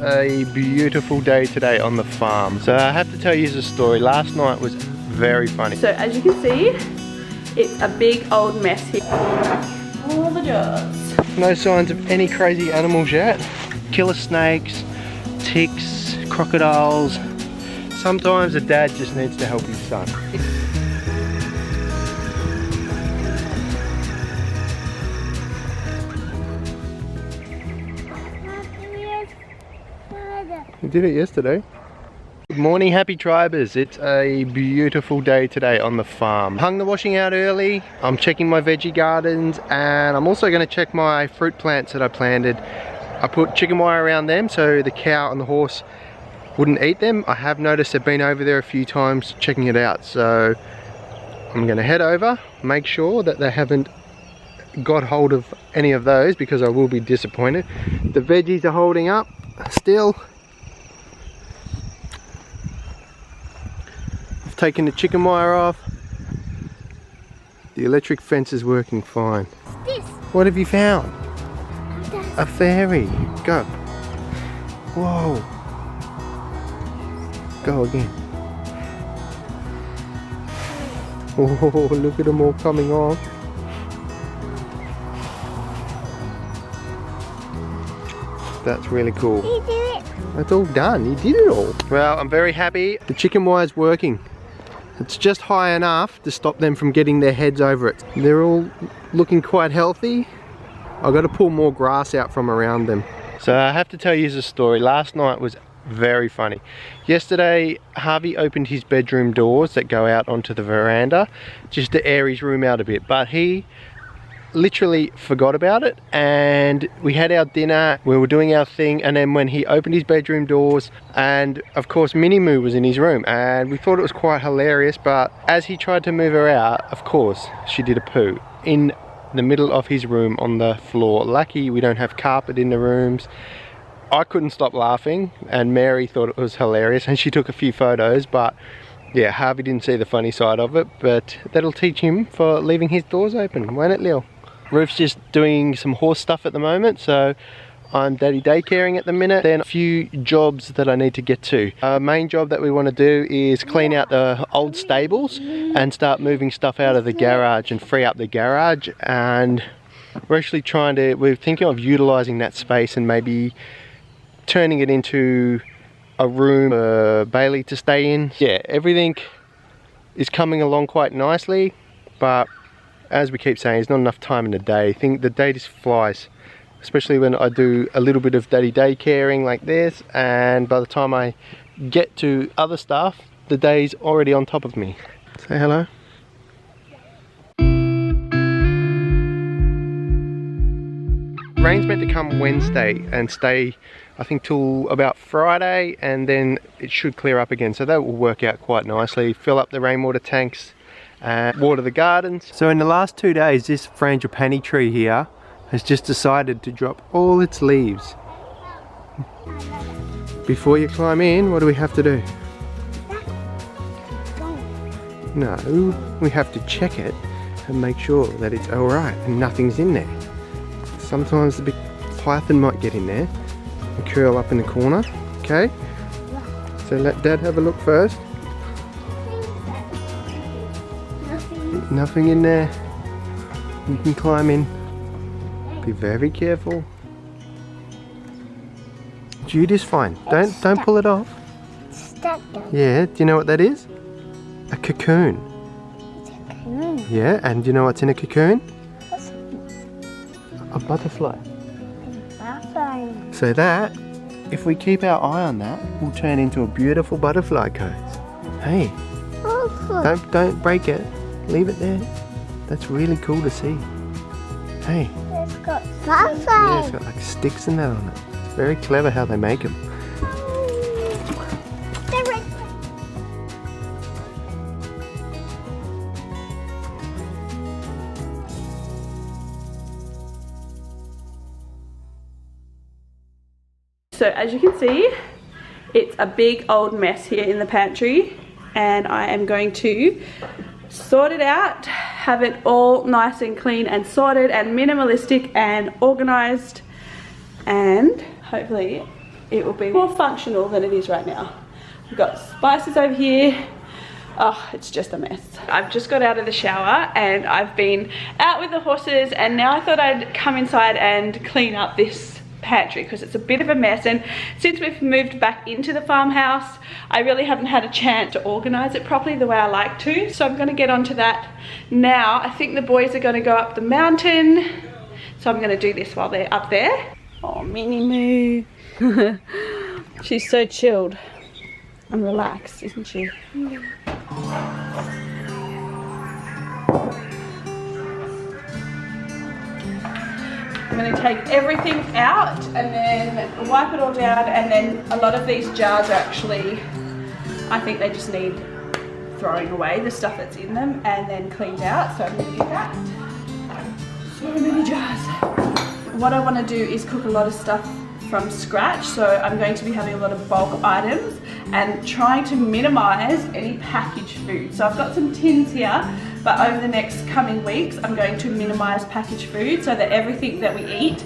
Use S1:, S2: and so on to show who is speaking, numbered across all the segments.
S1: a beautiful day today on the farm. So I have to tell you a story. Last night was very funny.
S2: So as you can see, it's a big old mess here. All the jars.
S1: No signs of any crazy animals yet. Killer snakes, ticks, crocodiles. Sometimes a dad just needs to help his son. We did it yesterday. Good morning, happy tribers. It's a beautiful day today on the farm. Hung the washing out early. I'm checking my veggie gardens and I'm also going to check my fruit plants that I planted. I put chicken wire around them so the cow and the horse wouldn't eat them. I have noticed they've been over there a few times checking it out, so I'm going to head over, make sure that they haven't got hold of any of those because I will be disappointed. The veggies are holding up still. I've taken the chicken wire off. The electric fence is working fine.
S3: This.
S1: What have you found? A fairy. Go. Whoa. Go again. Oh, look at them all coming on. That's really cool.
S3: You did it.
S1: That's all done. You did it all. Well, I'm very happy. The chicken wire's working. It's just high enough to stop them from getting their heads over it. They're all looking quite healthy. I've got to pull more grass out from around them. So I have to tell you a story. Last night was very funny. Yesterday, Harvey opened his bedroom doors that go out onto the veranda just to air his room out a bit, but he literally forgot about it, and we had our dinner, we were doing our thing, and then when he opened his bedroom doors, and of course Minnie Moo was in his room, and we thought it was quite hilarious, but as he tried to move her out, of course she did a poo in the middle of his room on the floor. Lucky we don't have carpet in the rooms. I couldn't stop laughing, and Mary thought it was hilarious, and she took a few photos, but yeah, Harvey didn't see the funny side of it, but that'll teach him for leaving his doors open, won't it, Lil? Ruth's just doing some horse stuff at the moment, so I'm daddy daycaring at the minute. Then a few jobs that I need to get to. Our main job that we want to do is clean out the old stables and start moving stuff out of the garage and free up the garage, and we're actually we're thinking of utilising that space and maybe turning it into a room for Bailey to stay in. Yeah, everything is coming along quite nicely, but as we keep saying, there's not enough time in the day. I think the day just flies, especially when I do a little bit of daddy daycaring like this, and by the time I get to other stuff, the day's already on top of me. Say hello. Rain's meant to come Wednesday and stay, I think, till about Friday, and then it should clear up again, so that will work out quite nicely. Fill up the rainwater tanks and water the gardens. So in the last 2 days, this frangipani tree here has just decided to drop all its leaves. Before you climb in, what do we have to do? No, we have to check it and make sure that it's alright and nothing's in there. Sometimes the big python might get in there and curl up in the corner, okay? So let Dad have a look first. Nothing in there. You can climb in. Be very careful. Jude is fine. Don't pull it off. Yeah, do you know what that is? A cocoon.
S3: Cocoon.
S1: Yeah, and do you know what's in a cocoon? A butterfly.
S3: Butterfly.
S1: So that, if we keep our eye on that, will turn into a beautiful butterfly coat. Hey, don't break it. Leave it there. That's really cool to see. Hey.
S3: It's got butterfly.
S1: Yeah, it's got like sticks and that on it. It's very clever how they make them.
S2: So as you can see, it's a big old mess here in the pantry, and I am going to sort it out, have it all nice and clean and sorted and minimalistic and organized, and hopefully it will be more functional than it is right now. We've got spices over here. Oh, it's just a mess. I've just got out of the shower and I've been out with the horses, and now I thought I'd come inside and clean up this pantry because it's a bit of a mess, and since we've moved back into the farmhouse I really haven't had a chance to organize it properly the way I like to, so I'm going to get onto that now. I think the boys are going to go up the mountain, so I'm going to do this while they're up there. Oh, Minnie Moo. She's so chilled and relaxed, isn't she? I'm going to take everything out and then wipe it all down, and then a lot of these jars are actually, I think they just need throwing away, the stuff that's in them, and then cleaned out, so I'm going to do that. So many jars. What I want to do is cook a lot of stuff from scratch, so I'm going to be having a lot of bulk items and trying to minimize any packaged food. So I've got some tins here, but over the next coming weeks I'm going to minimize packaged food so that everything that we eat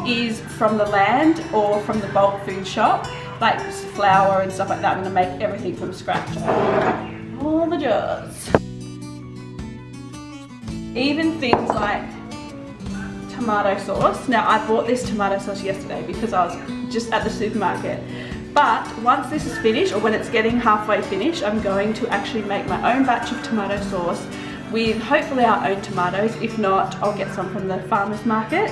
S2: is from the land or from the bulk food shop, like flour and stuff like that. I'm going to make everything from scratch. All the jars. Even things like tomato sauce. Now I bought this tomato sauce yesterday because I was just at the supermarket, but once this is finished, or when it's getting halfway finished, I'm going to actually make my own batch of tomato sauce with hopefully our own tomatoes. If not, I'll get some from the farmer's market,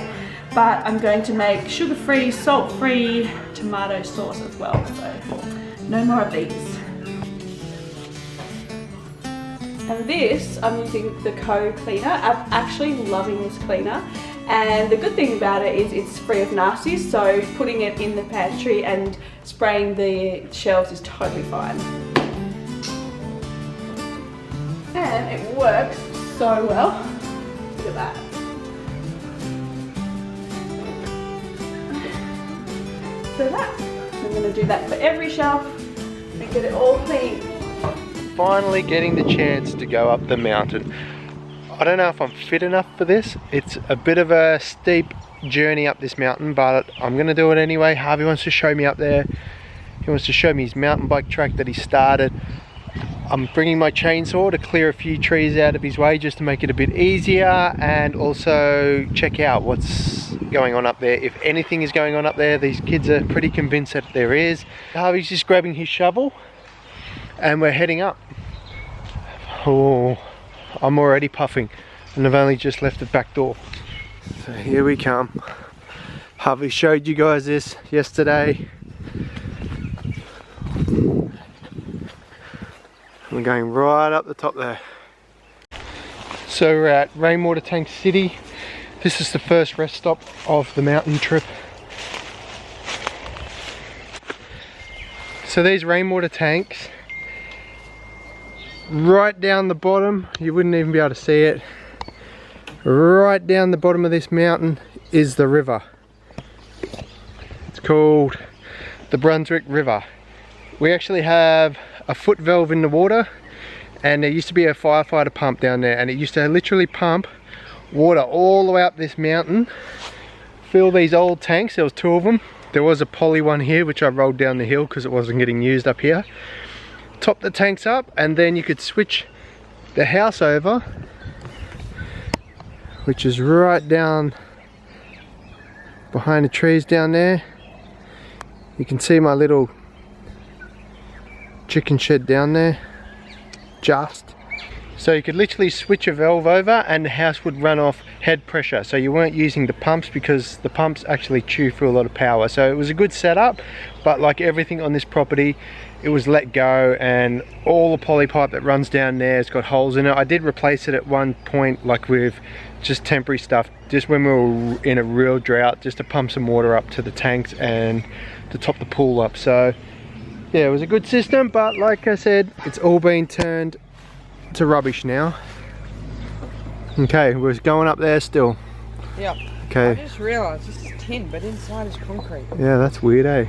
S2: but I'm going to make sugar-free, salt-free tomato sauce as well, so no more of these. And this, I'm using the Co cleaner. I'm actually loving this cleaner. And the good thing about it is it's free of nasties, so putting it in the pantry and spraying the shelves is totally fine. And it works so well. Look at that. So that, I'm going to do that for every shelf and get it all clean.
S1: Finally getting the chance to go up the mountain. I don't know if I'm fit enough for this. It's a bit of a steep journey up this mountain, but I'm gonna do it anyway. Harvey wants to show me up there. He wants to show me his mountain bike track that he started. I'm bringing my chainsaw to clear a few trees out of his way just to make it a bit easier, and also check out what's going on up there. If anything is going on up there, these kids are pretty convinced that there is. Harvey's just grabbing his shovel and we're heading up. Oh, I'm already puffing and I've only just left the back door. So here we come. Harvey showed you guys this yesterday. We're going right up the top there. So we're at Rainwater Tank City. This is the first rest stop of the mountain trip. So these rainwater tanks, right down the bottom, you wouldn't even be able to see it, right down the bottom of this mountain is the river. It's called the Brunswick River. We actually have a foot valve in the water, and there used to be a firefighter pump down there, and it used to literally pump water all the way up this mountain, fill these old tanks. There was two of them. There was a poly one here which I rolled down the hill because it wasn't getting used up here. Top the tanks up, and then you could switch the house over, which is right down behind the trees down there. You can see my little chicken shed down there, just. So you could literally switch a valve over and the house would run off head pressure, so you weren't using the pumps because the pumps actually chew through a lot of power. So it was a good setup, but like everything on this property, it was let go, and all the poly pipe that runs down there has got holes in it. I did replace it at one point, like with just temporary stuff, just when we were in a real drought, just to pump some water up to the tanks and to top the pool up. So yeah, it was a good system, but like I said, it's all been turned to rubbish now. Okay, we're going up there still.
S4: Yep.
S1: Okay.
S4: I just realised this is tin, but inside is concrete.
S1: Yeah, that's weird, eh?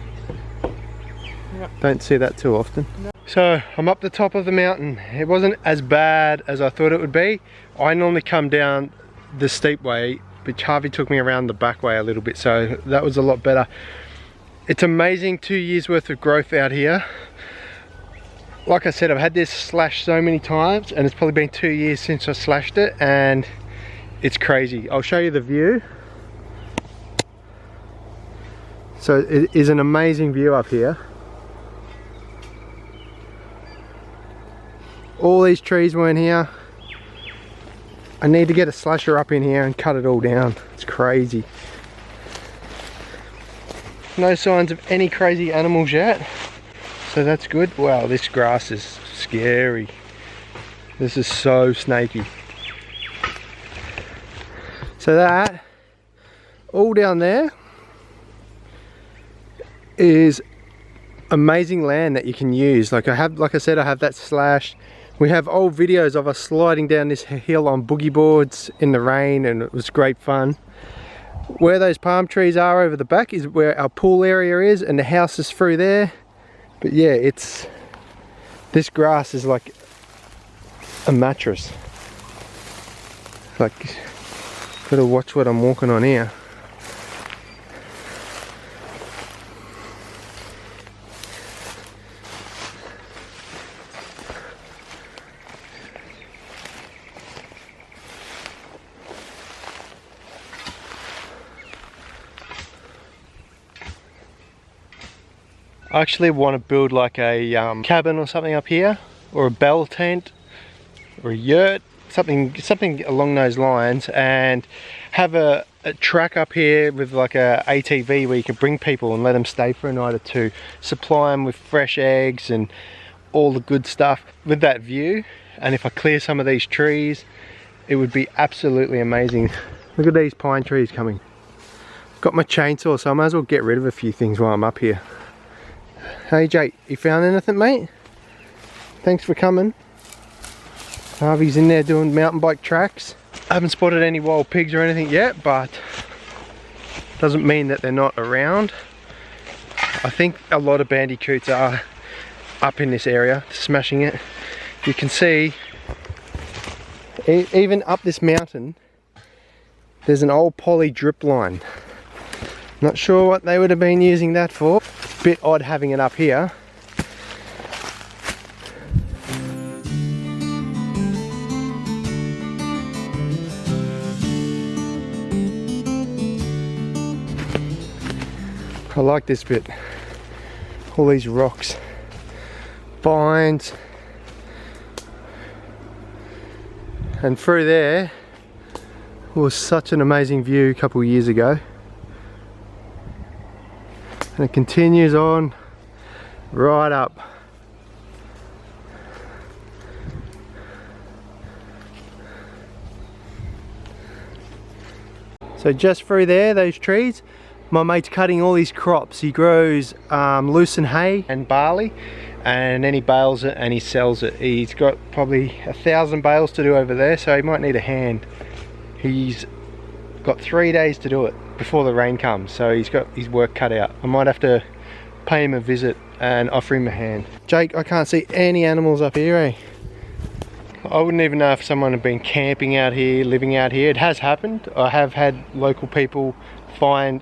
S4: Yep.
S1: Don't see that too often.
S4: No.
S1: So I'm up the top of the mountain. It wasn't as bad as I thought it would be. I normally come down the steep way, but Harvey took me around the back way a little bit, so that was a lot better. It's amazing, 2 years worth of growth out here. Like I said, I've had this slashed so many times, and it's probably been 2 years since I slashed it, and it's crazy. I'll show you the view. So it is an amazing view up here. All these trees weren't here. I need to get a slasher up in here and cut it all down. It's crazy. No signs of any crazy animals yet, so that's good. Wow, this grass is scary. This is so snaky. So that all down there is amazing land that you can use. Like I said, I have that slashed. We have old videos of us sliding down this hill on boogie boards in the rain, and it was great fun. Where those palm trees are over the back is where our pool area is, and the house is through there. But yeah, this grass is like a mattress. Like, gotta watch what I'm walking on here. I actually want to build like a cabin or something up here, or a bell tent, or a yurt, something along those lines, and have a track up here with like a ATV where you can bring people and let them stay for a night or two, supply them with fresh eggs and all the good stuff with that view. And if I clear some of these trees, it would be absolutely amazing. Look at these pine trees coming. Got my chainsaw, so I might as well get rid of a few things while I'm up here. Hey Jake, you found anything, mate? Thanks for coming. Harvey's in there doing mountain bike tracks. I haven't spotted any wild pigs or anything yet, but doesn't mean that they're not around. I think a lot of bandicoots are up in this area, smashing it. You can see, even up this mountain, there's an old poly drip line. Not sure what they would have been using that for. Bit odd having it up here. I like this bit. All these rocks, vines, and through there was such an amazing view a couple of years ago. And it continues on right up. So just through there, those trees, my mate's cutting all these crops. He grows lucerne hay and barley, and then he bales it and he sells it. He's got probably 1,000 bales to do over there, so he might need a hand. He's got 3 days to do it before the rain comes, so he's got his work cut out. I might have to pay him a visit and offer him a hand. Jake, I can't see any animals up here, eh? I wouldn't even know if someone had been camping out here, living out here. It has happened. I have had local people find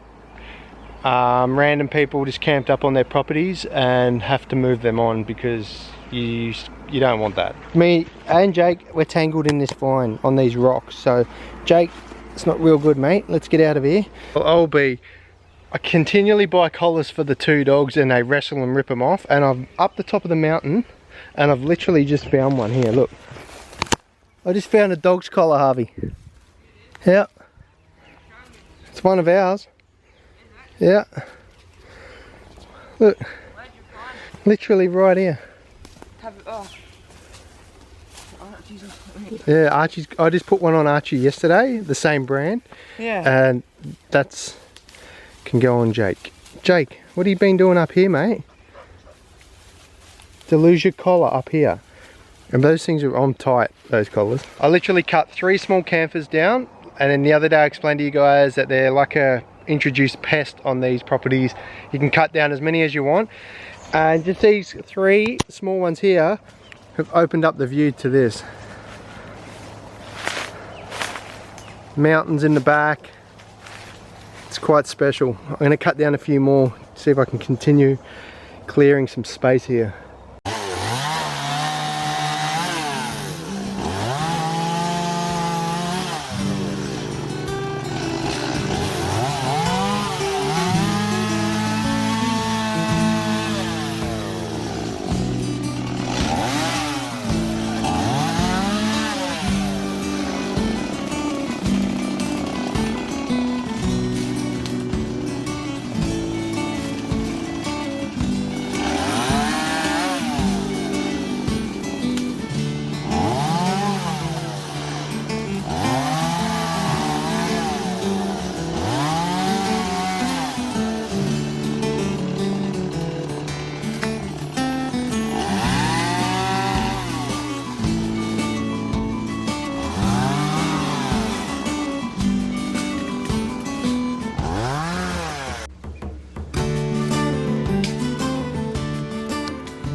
S1: random people just camped up on their properties and have to move them on because you don't want that. Me and Jake, we're tangled in this vine on these rocks. So Jake, it's not real good, mate. Let's get out of here. I continually buy collars for the two dogs and they wrestle and rip them off, and I'm up the top of the mountain and I've literally just found one here. Look, I just found a dog's collar, Harvey. Yeah, it's one of ours. Yeah, look, literally right here. Yeah, Archie's. I just put one on Archie yesterday, the same brand. Yeah. And that's can go on Jake. Jake, what have you been doing up here, mate? To lose your collar up here. And those things are on tight, those collars. I literally cut 3 small camphors down, and then the other day I explained to you guys that they're like a introduced pest on these properties. You can cut down as many as you want. And just these 3 small ones here have opened up the view to this. Mountains in the back. It's quite special. I'm going to cut down a few more see if I can continue clearing some space here.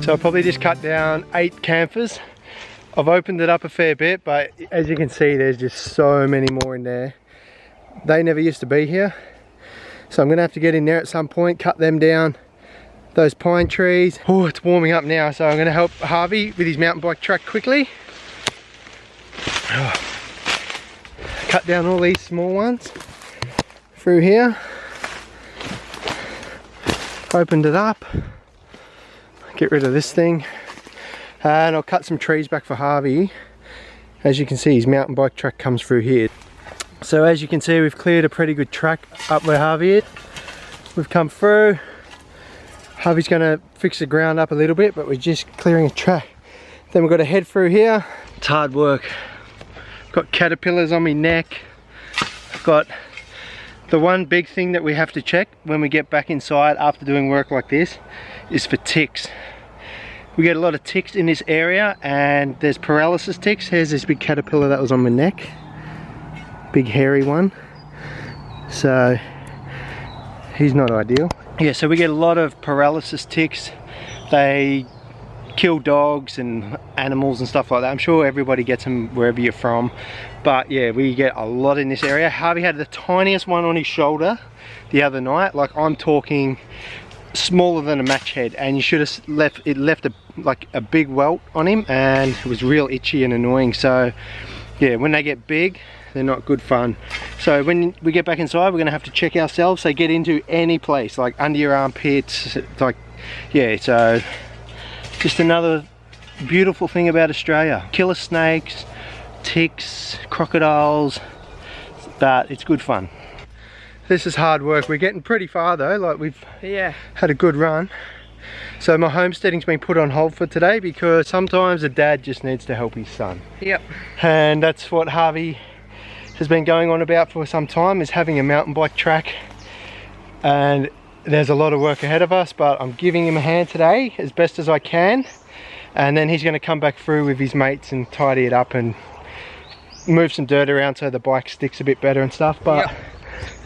S1: So I probably just cut down 8 camphors. I've opened it up a fair bit, but as you can see, there's just so many more in there. They never used to be here. So I'm gonna have to get in there at some point, cut them down. Those pine trees. Oh, it's warming up now, so I'm gonna help Harvey with his mountain bike track quickly. Cut down all these small ones through here. Opened it up. Get rid of this thing, and I'll cut some trees back for Harvey. As you can see, his mountain bike track comes through here. So as you can see, we've cleared a pretty good track up where Harvey is. We've come through. Harvey's going to fix the ground up a little bit, but we're just clearing a track. Then we've got to head through here. It's hard work. I've got caterpillars on my neck. I've got the one big thing that we have to check when we get back inside after doing work like this is for ticks. We get a lot of ticks in this area, and there's paralysis ticks. Here's this big caterpillar that was on my neck. Big hairy one. So he's not ideal. Yeah, so we get a lot of paralysis ticks. They kill dogs and animals and stuff like that. I'm sure everybody gets them wherever you're from, but yeah, we get a lot in this area. Harvey had the tiniest one on his shoulder the other night. Like, I'm talking smaller than a match head, and you should have left a big welt on him, and it was real itchy and annoying. So yeah, when they get big, they're not good fun. So when we get back inside, we're gonna have to check ourselves. So get into any place, like under your armpits, like, yeah. So just another beautiful thing about Australia. Killer snakes, ticks, crocodiles, but it's good fun. This is hard work. We're getting pretty far though, like we've had a good run. So my homesteading's been put on hold for today because sometimes a dad just needs to help his son. Yep. And that's what Harvey has been going on about for some time, is having a mountain bike track. And there's a lot of work ahead of us, but I'm giving him a hand today as best as I can. And then he's gonna come back through with his mates and tidy it up and move some dirt around so the bike sticks a bit better and stuff. But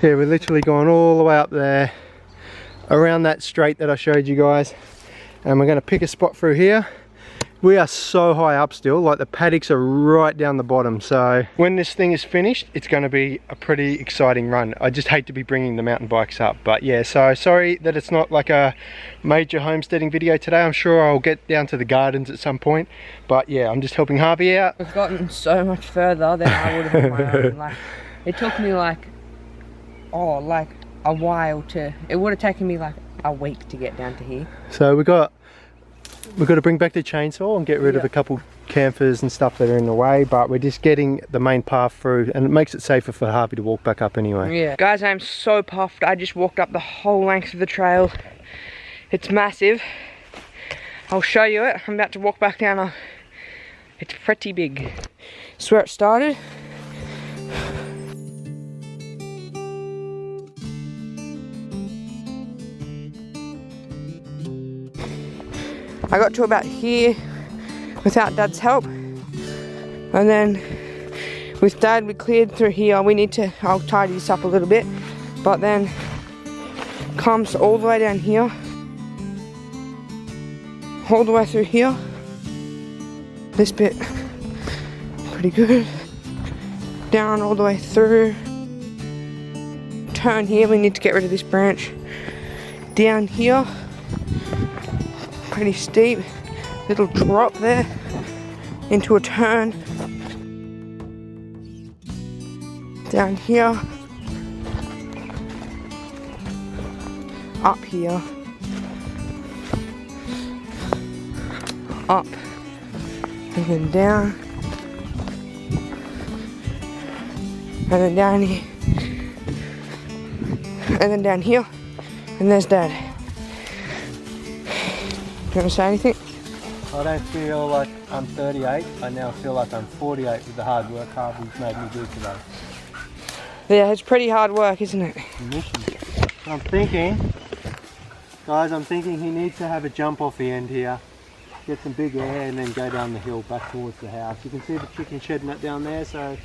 S1: yeah, we're literally going all the way up there, around that straight that I showed you guys. And we're gonna pick a spot through here. We are so high up still, like the paddocks are right down the bottom. So when this thing is finished, it's gonna be a pretty exciting run. I just hate to be bringing the mountain bikes up, but yeah, so sorry that it's not like a major homesteading video today. I'm sure I'll get down to the gardens at some point, but yeah, I'm just helping Harvey out.
S4: We've gotten so much further than I would have on my own. Like, it took me like a while to, it would have taken me like a week to get down to here.
S1: So we've got to bring back the chainsaw and get rid of a couple camphors and stuff that are in the way, but we're just getting the main path through, and it makes it safer for Harvey to walk back up anyway.
S4: Yeah, guys, I'm so puffed. I just walked up the whole length of the trail. It's massive. I'll show you it. I'm about to walk back down. It's pretty big. It's where it started. I got to about here without Dad's help, and then with Dad we cleared through here. I'll tidy this up a little bit, but then comes all the way down here, all the way through here. This bit pretty good, down all the way through, turn here. We need to get rid of this branch, down here, pretty steep, little drop there into a turn. Down here, up here, up, and then down, and then down here, and then down here, and there's Dad. Do you want to say anything?
S1: I don't feel like I'm 38, I now feel like I'm 48 with the hard work Harvey's made me do today.
S4: Yeah, it's pretty hard work, isn't it?
S1: Mission. But I'm thinking, guys, he needs to have a jump off the end here, get some big air and then go down the hill back towards the house. You can see the chicken shed net down there, so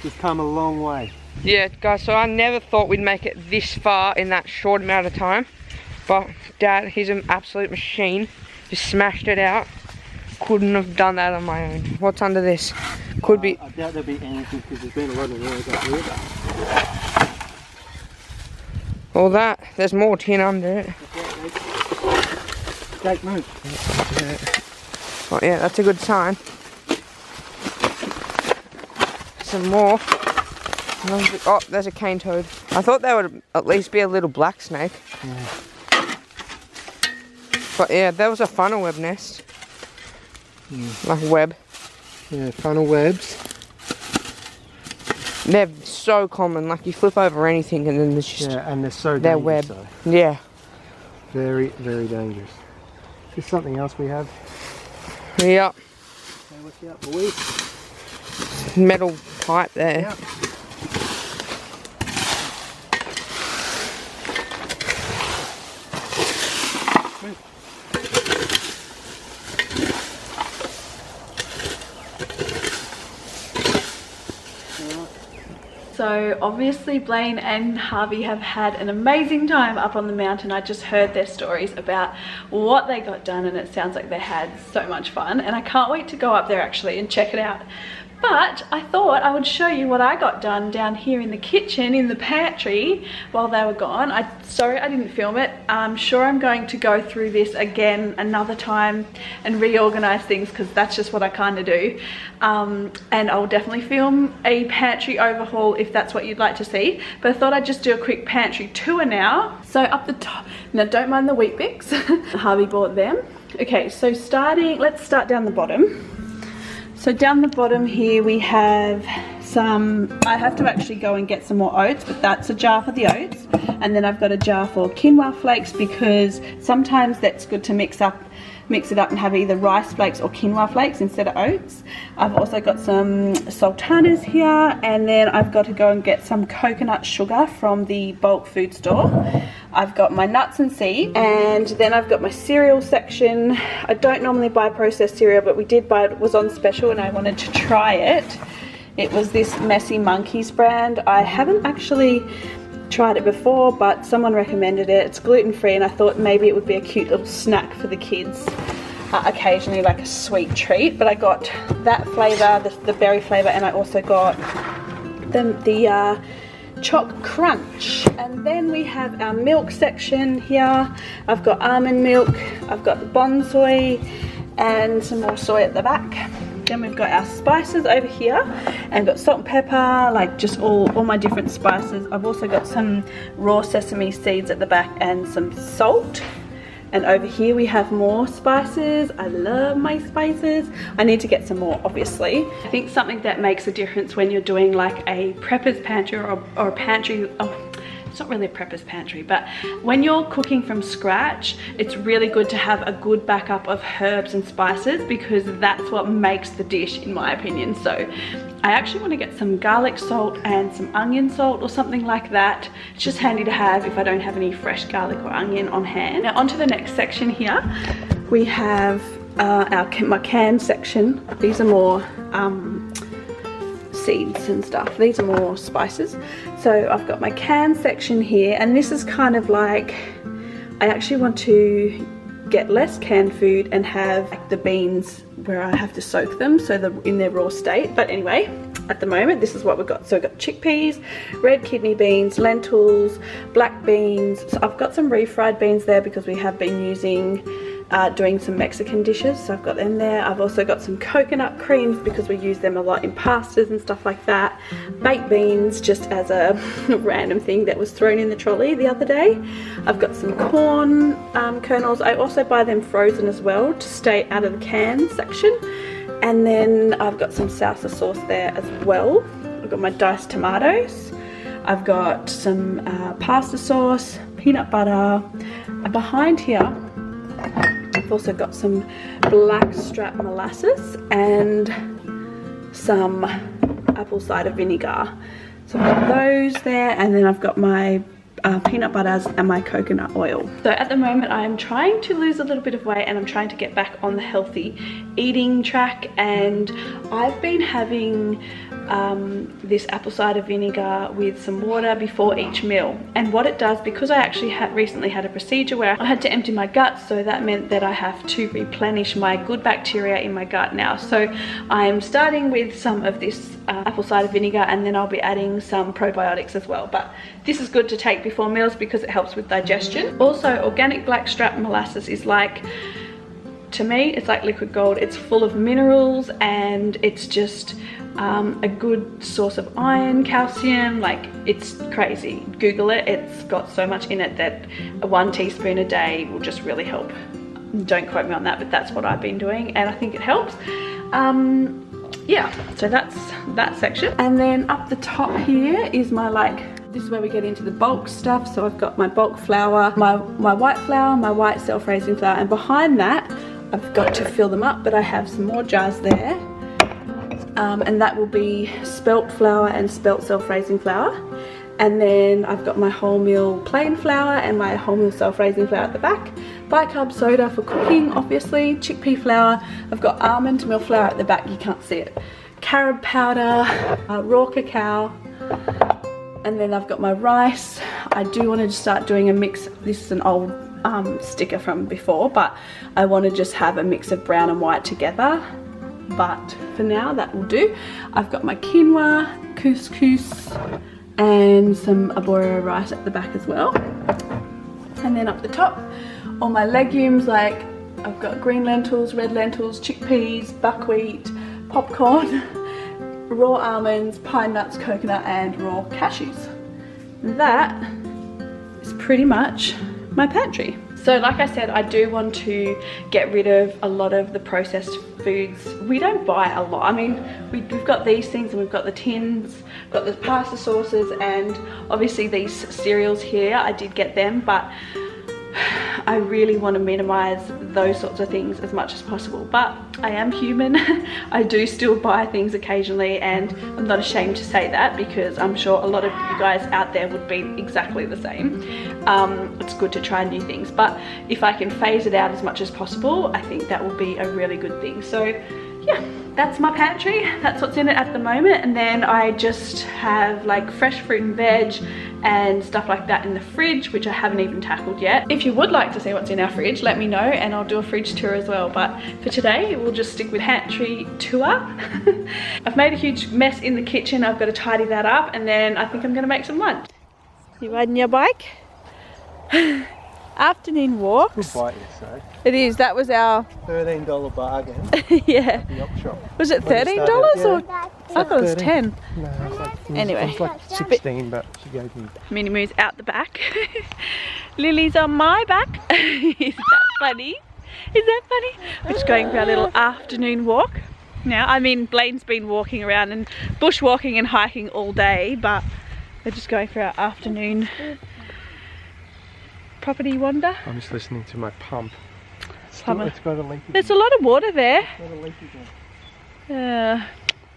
S1: we've come a long way.
S4: Yeah, guys, so I never thought we'd make it this far in that short amount of time. But Dad, he's an absolute machine. Just smashed it out. Couldn't have done that on my own. What's under this? Could be...
S1: I doubt there'll be anything because there's been a lot of noise up here.
S4: All that. There's more tin under it.
S1: Jake, move.
S4: Oh yeah, that's a good sign. Some more. Oh, there's a cane toad. I thought there would at least be a little black snake.
S1: Yeah.
S4: But yeah, there was a funnel web nest. Like a web.
S1: Yeah, funnel webs.
S4: They're so common, like you flip over anything and then there's just...
S1: Yeah, and they're so
S4: they're
S1: dangerous.
S4: web.
S1: Though.
S4: Yeah.
S1: Very, very dangerous. Is something else we have?
S4: Yep.
S1: Okay, watch out, boys.
S4: Metal pipe there.
S1: Yep.
S2: So obviously Blaine and Harvey have had an amazing time up on the mountain. I just heard their stories about what they got done and it sounds like they had so much fun and I can't wait to go up there actually and check it out. But I thought I would show you what I got done down here in the kitchen, in the pantry, while they were gone. Sorry I didn't film it. I'm sure I'm going to go through this again another time and reorganize things because that's just what I kind of do. And I'll definitely film a pantry overhaul if that's what you'd like to see. But I thought I'd just do a quick pantry tour now. So up the top, now don't mind the Wheat Bix. Harvey bought them. Okay, so let's start down the bottom. So down the bottom here we have some, I have to actually go and get some more oats, but that's a jar for the oats. And then I've got a jar for quinoa flakes because sometimes that's good to mix it up and have either rice flakes or quinoa flakes instead of oats. I've also got some sultanas here and then I've got to go and get some coconut sugar from the bulk food store. I've got my nuts and seeds and then I've got my cereal section. I don't normally buy processed cereal but we did buy it, it was on special and I wanted to try it. It was this Messy Monkeys brand. I haven't actually tried it before but someone recommended it. It's gluten-free and I thought maybe it would be a cute little snack for the kids, occasionally like a sweet treat. But I got that flavour, the berry flavour, and I also got the choc crunch. And then we have our milk section here. I've got almond milk, I've got the bonsai and some more soy at the back. Then we've got our spices over here and got salt and pepper, like just all my different spices. I've also got some raw sesame seeds at the back and some salt. And over here we have more spices. I love my spices. I need to get some more, obviously. I think something that makes a difference when you're doing like a prepper's pantry or a pantry, it's not really a prepper's pantry, but when you're cooking from scratch, it's really good to have a good backup of herbs and spices because that's what makes the dish, in my opinion. So I actually want to get some garlic salt and some onion salt or something like that. It's just handy to have if I don't have any fresh garlic or onion on hand. Now onto the next section here, we have my can section. These are more seeds and stuff. These are more spices. So I've got my can section here and this is kind of like, I actually want to get less canned food and have like the beans where I have to soak them so they're in their raw state. But anyway, at the moment. This is what we've got. So we've got chickpeas, red kidney beans, lentils, black beans. So I've got some refried beans there because we have been using doing some Mexican dishes, so I've got them there. I've also got some coconut creams because we use them a lot in pastas and stuff like that. Baked beans, just as a random thing that was thrown in the trolley the other day. I've got some corn kernels. I also buy them frozen as well to stay out of the can section. And then I've got some salsa sauce there as well. I've got my diced tomatoes. I've got some pasta sauce, peanut butter. Behind here I've also got some blackstrap molasses and some apple cider vinegar. So I've got those there, and then I've got my peanut butters and my coconut oil. So at the moment I am trying to lose a little bit of weight and I'm trying to get back on the healthy eating track, and I've been having this apple cider vinegar with some water before each meal. And what it does, because I actually recently had a procedure where I had to empty my gut, so that meant that I have to replenish my good bacteria in my gut now. So I'm starting with some of this apple cider vinegar, and then I'll be adding some probiotics as well. But this is good to take before meals because it helps with digestion. Also, organic blackstrap molasses is like, to me, it's like liquid gold. It's full of minerals and it's just a good source of iron, calcium. Like, it's crazy. Google it. It's got so much in it that 1 teaspoon a day will just really help. Don't quote me on that, but that's what I've been doing and I think it helps. Yeah, so that's that section. And then up the top here is my, this is where we get into the bulk stuff. So I've got my bulk flour, my white flour, my white self-raising flour, and behind that I've got to fill them up, but I have some more jars there. And that will be spelt flour and spelt self-raising flour. And then I've got my wholemeal plain flour and my wholemeal self-raising flour at the back. Bicarb soda for cooking, obviously. Chickpea flour. I've got almond meal flour at the back, you can't see it. Carob powder, raw cacao. And then I've got my rice. I do want to start doing a mix. This is an old sticker from before, but I want to just have a mix of brown and white together. But for now, that will do. I've got my quinoa, couscous, and some arborio rice at the back as well. And then up the top, all my legumes, like I've got green lentils, red lentils, chickpeas, buckwheat, popcorn, raw almonds, pine nuts, coconut, and raw cashews. And that is pretty much my pantry. So like I said, I do want to get rid of a lot of the processed foods. We don't buy a lot. I mean, we've got these things and we've got the tins, got the pasta sauces, and obviously these cereals here, I did get them, but I really want to minimize those sorts of things as much as possible. But I am human. I do still buy things occasionally, and I'm not ashamed to say that because I'm sure a lot of you guys out there would be exactly the same. It's good to try new things, but if I can phase it out as much as possible, I think that will be a really good thing. So yeah, that's my pantry. That's what's in it at the moment. And then I just have like fresh fruit and veg and stuff like that in the fridge, which I haven't even tackled yet. If you would like to see what's in our fridge, let me know and I'll do a fridge tour as well. But for today, we'll just stick with pantry tour. I've made a huge mess in the kitchen. I've got to tidy that up, and then I think I'm gonna make some lunch. You riding your bike? Afternoon walks.
S1: Good bite yesterday.
S2: It is. That was our
S1: $13 bargain.
S2: yeah.
S1: At the op shop.
S2: Was it $13 or? I thought it was 10.
S1: No, it's like,
S2: Anyway.
S1: It was like 16, but she gave me.
S2: Minnie Moo's out the back. Lily's on my back. Is that funny? Is that funny? We're just going for our little afternoon walk. Now, I mean, Blaine's been walking around and bushwalking and hiking all day, but we're just going for our afternoon property wander.
S1: I'm just listening to my pump. It's got a leak again.
S2: There's a lot of water there.
S1: It's got a leak again.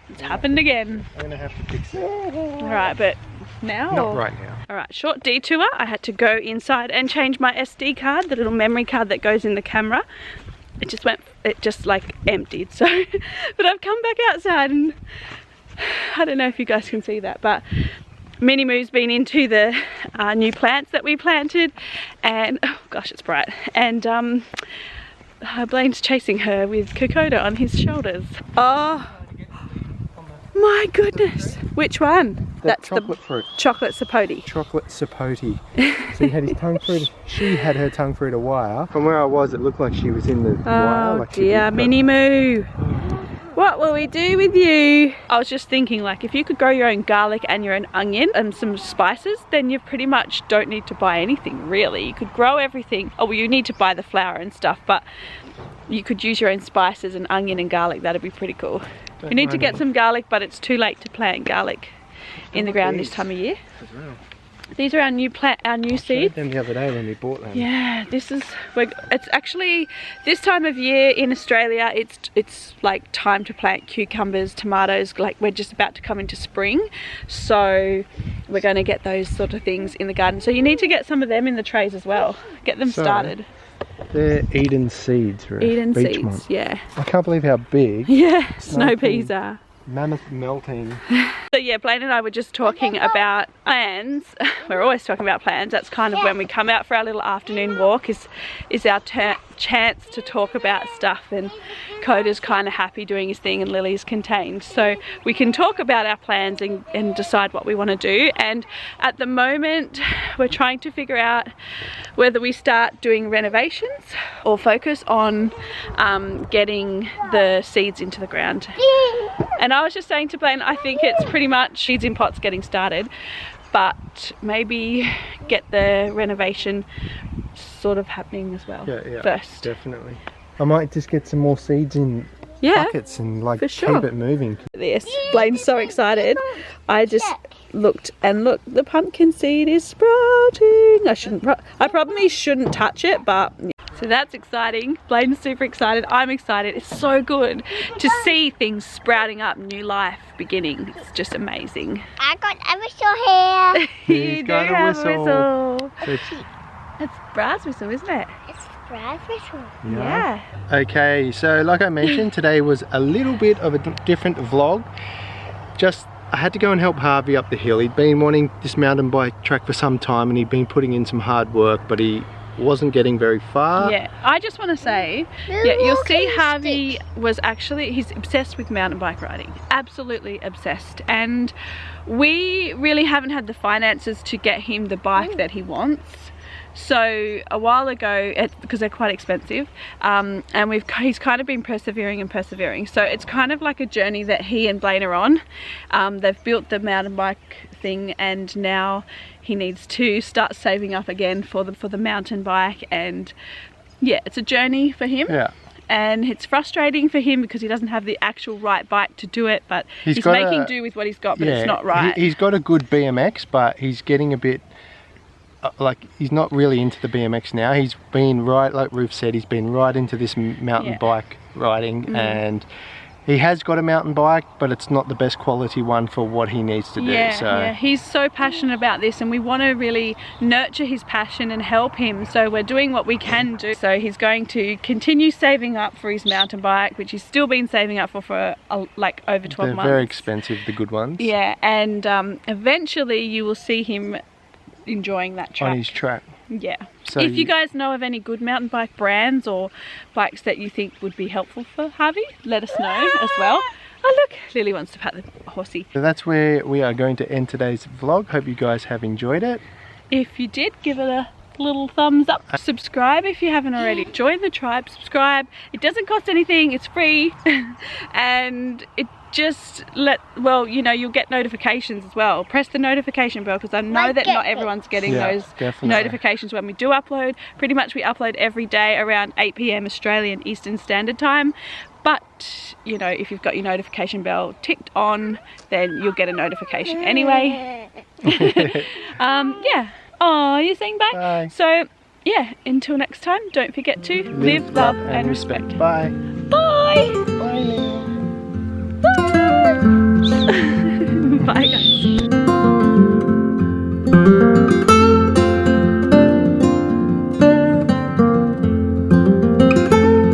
S2: It's happened again.
S1: I'm gonna have to fix it.
S2: Alright, but now?
S1: Not right now.
S2: Alright, short detour. I had to go inside and change my SD card, the little memory card that goes in the camera. It just like emptied, so. But I've come back outside and I don't know if you guys can see that, but Minnie Moo's been into the new plants that we planted, and oh gosh, it's bright, and Blaine's chasing her with Kokoda on his shoulders. Oh, My goodness. Which one?
S1: That's chocolate fruit.
S2: Chocolate sapote.
S1: Chocolate sapote. So he had his tongue through. She had her tongue through the wire. From where I was, it looked like she was in the wire. Like
S2: dear, Minnie Moo. What will we do with you? I was just thinking, like, if you could grow your own garlic and your own onion and some spices, then you pretty much don't need to buy anything, really. You could grow everything. Oh, well, you need to buy the flour and stuff, but you could use your own spices and onion and garlic. That'd be pretty cool. You need to get some garlic, but it's too late to plant garlic in the ground this time of year. These are our new seeds.
S1: Showed them the other day when we bought them.
S2: Yeah, it's actually this time of year in Australia. It's like time to plant cucumbers, tomatoes. Like we're just about to come into spring, so we're going to get those sort of things in the garden. So you need to get some of them in the trays as well. Get them started.
S1: They're Eden seeds, right?
S2: Eden seeds, yeah.
S1: I can't believe how big.
S2: Yeah, snow peas are.
S1: Mammoth melting.
S2: So yeah, Blaine and I were just talking about plans. We're always talking about plans. That's kind of when we come out for our little afternoon walk, is our chance to talk about stuff, and Coda's kind of happy doing his thing and Lily's contained. So we can talk about our plans and decide what we want to do. And at the moment, we're trying to figure out whether we start doing renovations or focus on getting the seeds into the ground. And I was just saying to Blaine, I think it's pretty much seeds in pots getting started, but maybe get the renovation sort of happening as well first.
S1: Definitely. I might just get some more seeds in buckets and like keep it moving.
S2: This, Blaine's so excited. I just looked and look, the pumpkin seed is sprouting. I probably shouldn't touch it, but so that's exciting. Blaine's super excited. I'm excited. It's so good to see things sprouting up, new life beginning. It's just amazing.
S3: I got a whistle here.
S2: You do have a whistle.
S1: So
S2: it's Brad's whistle, isn't it?
S3: It's Brad's whistle.
S2: Yeah.
S1: Okay, so like I mentioned, today was a little bit of a different vlog. I had to go and help Harvey up the hill. He'd been wanting this mountain bike track for some time and he'd been putting in some hard work, but he wasn't getting very far.
S2: Yeah, I just want to say, you'll see Harvey was actually, he's obsessed with mountain bike riding. Absolutely obsessed. And we really haven't had the finances to get him the bike that he wants. So a while ago, because they're quite expensive, and he's kind of been persevering. So it's kind of like a journey that he and Blaine are on. They've built the mountain bike thing, and now he needs to start saving up again for the mountain bike. And yeah, it's a journey for him.
S1: Yeah.
S2: And it's frustrating for him because he doesn't have the actual right bike to do it, but he's making do with what he's got, but it's not right.
S1: He's got a good BMX, but he's getting a bit like he's not really into the BMX now. He's been like Ruth said, he's been right into this mountain bike riding, and he has got a mountain bike, but it's not the best quality one for what he needs to do.
S2: Yeah, he's so passionate about this, and we want to really nurture his passion and help him. So we're doing what we can do. So he's going to continue saving up for his mountain bike, which he's still been saving up for like over 12 months.
S1: They're very expensive, the good ones.
S2: Yeah, and eventually you will see him enjoying that track.
S1: On his track.
S2: Yeah.
S1: So
S2: if you guys know of any good mountain bike brands or bikes that you think would be helpful for Harvey, let us know as well. Oh look, Lily wants to pat the horsey.
S1: So that's where we are going to end today's vlog. Hope you guys have enjoyed it.
S2: If you did, give it a little thumbs up. Subscribe if you haven't already. Join the tribe, subscribe. It doesn't cost anything, it's free. And it just you'll get notifications as well. Press the notification bell, because I know that not everyone's getting those notifications when we do upload. Pretty much we upload every day around 8 PM Australian Eastern Standard Time. But if you've got your notification bell ticked on, then you'll get a notification anyway. Yeah. Oh, you're saying bye?
S1: Bye.
S2: So yeah, until next time, don't forget to live, love and respect.
S1: Bye.
S2: Bye.
S1: Bye.
S2: Bye guys.